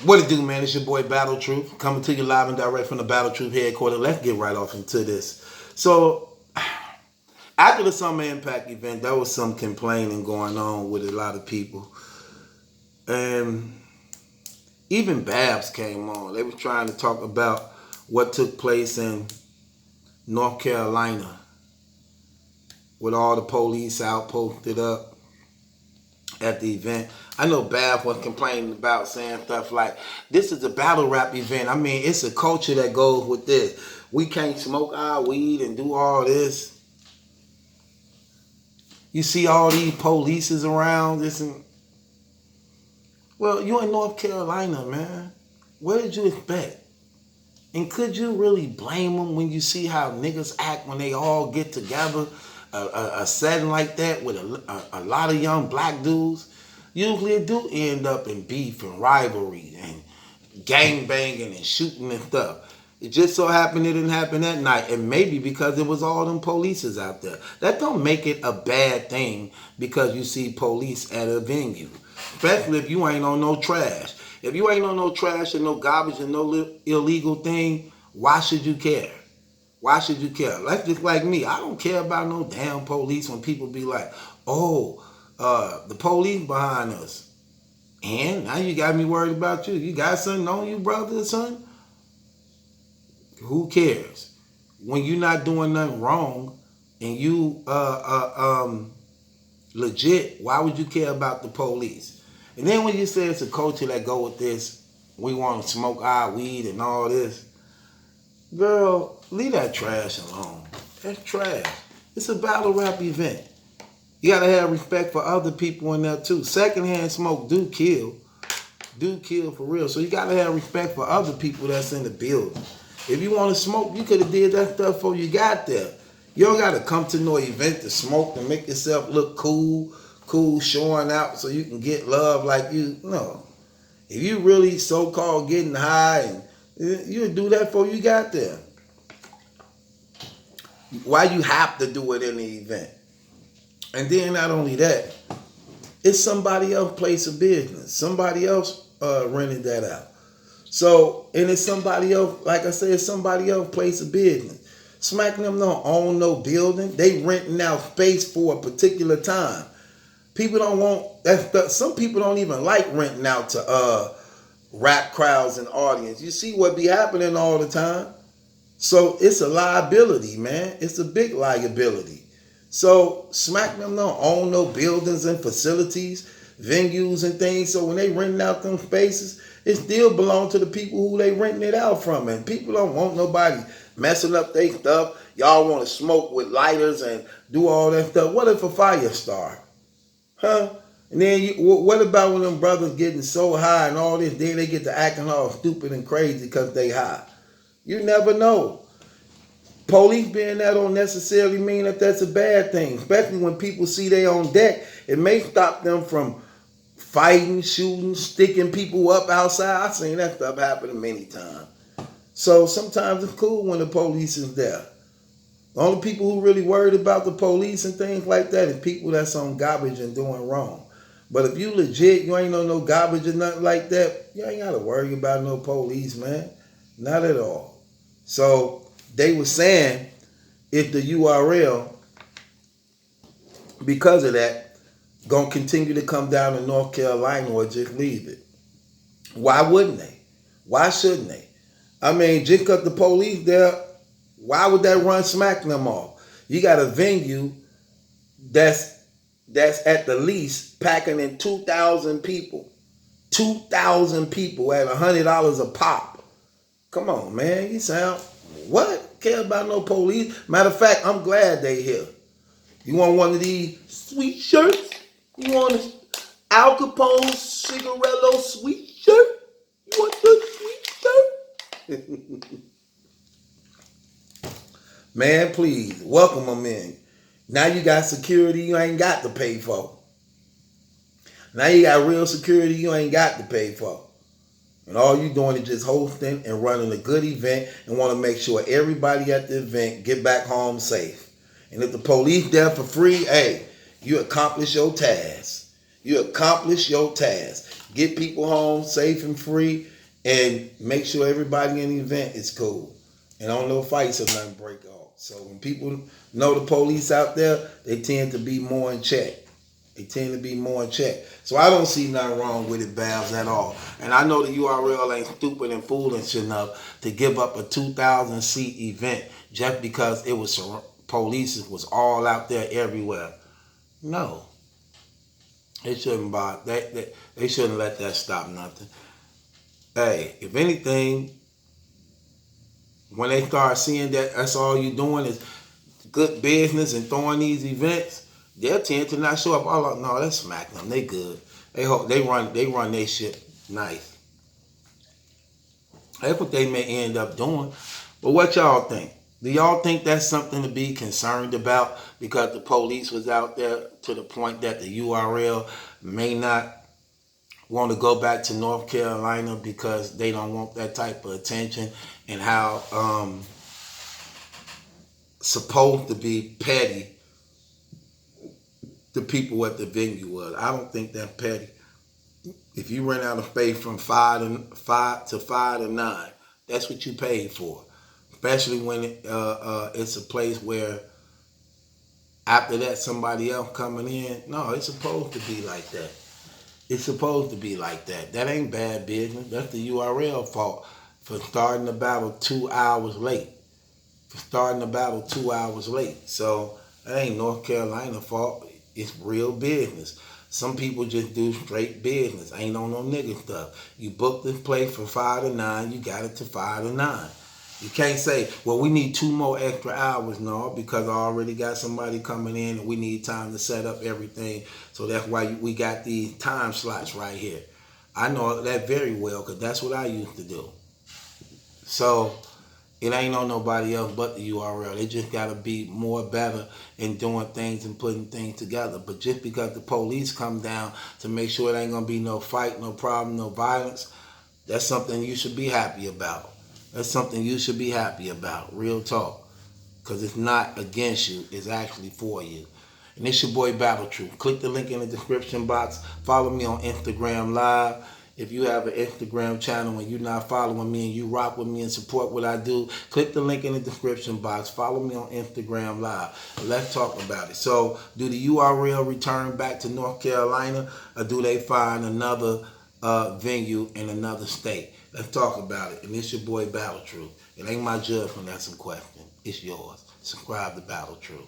What it do, man? It's your boy Battle Truth coming to you live and direct from the Battle Truth headquarters. Let's get right off into this. So, after the Summer Impact event, there was some complaining going on with a lot of people, and even Babs came on. They were trying to talk about what took place in North Carolina with all the police out posted up at the event. I know Bath was complaining about saying stuff like, this is a battle rap event. I mean, it's a culture that goes with this. We can't smoke our weed and do all this. You see all these polices around this and well, you in North Carolina, man. What did you expect? And could you really blame them when you see how niggas act when they all get together? A setting like that with a lot of young black dudes, usually it do end up in beef and rivalry and gang banging and shooting and stuff. It just so happened it didn't happen that night, and maybe because it was all them polices out there. That don't make it a bad thing because you see police at a venue, especially if you ain't on no trash. If you ain't on no trash and no garbage and no illegal thing, why should you care? Why should you care? That's just like me. I don't care about no damn police when people be like, oh, the police behind us. And now you got me worried about you. You got something on you, brother or son? Who cares? When you're not doing nothing wrong and you legit, why would you care about the police? And then when you say it's a culture that go with this, we want to smoke our weed and all this, girl, leave that trash alone. That's trash. It's a battle rap event. You gotta have respect for other people in there too. Secondhand smoke do kill. Do kill for real. So you gotta have respect for other people that's in the building. If you want to smoke, you could have did that stuff before you got there. You don't gotta come to no event to smoke to make yourself look cool, showing out so you can get love like you. No. If you really so-called getting high, and you would do that before you got there. Why you have to do it in the event? And then not only that, it's somebody else's place of business. Somebody else rented that out. So, and it's somebody else, like I said, it's somebody else's place of business. Smacking them don't own no building. They renting out space for a particular time. People don't want that. Some people don't even like renting out to rap crowds and audience. You see what be happening all the time. So it's a liability, man. It's a big liability. So Smack them don't own no buildings and facilities, venues and things. So when they renting out them spaces, it still belong to the people who they renting it out from. And people don't want nobody messing up their stuff. Y'all want to smoke with lighters and do all that stuff. What if a fire start? Huh? And then what about when them brothers getting so high and all this, then they get to acting all stupid and crazy because they high? You never know. Police being there don't necessarily mean that that's a bad thing, especially when people see they on deck. It may stop them from fighting, shooting, sticking people up outside. I've seen that stuff happen many times. So sometimes it's cool when the police is there. The only people who really worried about the police and things like that is people that's on garbage and doing wrong. But if you legit, you ain't on no garbage or nothing like that, you ain't got to worry about no police, man. Not at all. So they were saying if the URL, because of that, gonna continue to come down to North Carolina or just leave it. Why wouldn't they? Why shouldn't they? I mean, just because the police there, why would that run smack them off? You got a venue that's at the least packing in 2,000 people. 2,000 people at $100 a pop. Come on, man. You sound, what? Care about no police? Matter of fact, I'm glad they here. You want one of these sweet shirts? You want an Al Capone cigarello sweet shirt? You want the sweet shirt? Man, please, welcome them in. Now you got security you ain't got to pay for. Now you got real security you ain't got to pay for. And all you doing is just hosting and running a good event and want to make sure everybody at the event get back home safe. And if the police there for free, hey, you accomplish your task. You accomplish your task. get people home safe and free, and make sure everybody in the event is cool. And don't no fights or nothing break off. So when people know the police out there, they tend to be more in check. They tend to be more in check. So I don't see nothing wrong with it, Babs, at all. And I know the URL ain't stupid and foolish enough to give up a 2,000 seat event just because it was police was all out there everywhere. No. They shouldn't buy they shouldn't let that stop nothing. Hey, if anything, when they start seeing that that's all you doing is good business and throwing these events, they'll tend to not show up. Oh no, let's smack them. They good. They run their shit nice. That's what they may end up doing. But what y'all think? Do y'all think that's something to be concerned about because the police was out there to the point that the URL may not want to go back to North Carolina because they don't want that type of attention, and how supposed to be petty the people at the venue was? I don't think that's petty. If you rent out a space from 5 to 9, that's what you paid for. Especially when it's a place where after that somebody else coming in. No, it's supposed to be like that. It's supposed to be like that. That ain't bad business. That's the URL fault for starting the battle 2 hours late. So that ain't North Carolina fault. It's real business. Some people just do straight business. Ain't on no nigga stuff. You booked this place from 5 to 9. You got it to 5 to 9. You can't say, well, we need 2 more extra hours. No, because I already got somebody coming in and we need time to set up everything. So that's why we got these time slots right here. I know that very well because that's what I used to do. So it ain't on nobody else but the URL. They just got to be more better in doing things and putting things together. But just because the police come down to make sure it ain't going to be no fight, no problem, no violence, that's something you should be happy about. That's something you should be happy about. Real talk. Because it's not against you. It's actually for you. And it's your boy Battle Truth. Click the link in the description box. Follow me on Instagram Live. If you have an Instagram channel and you're not following me and you rock with me and support what I do, click the link in the description box. Follow me on Instagram Live. Let's talk about it. So, do the URL return back to North Carolina, or do they find another venue in another state? Let's talk about it. And it's your boy Battle Truth. It ain't my judgment that's in question. It's yours. Subscribe to Battle Truth.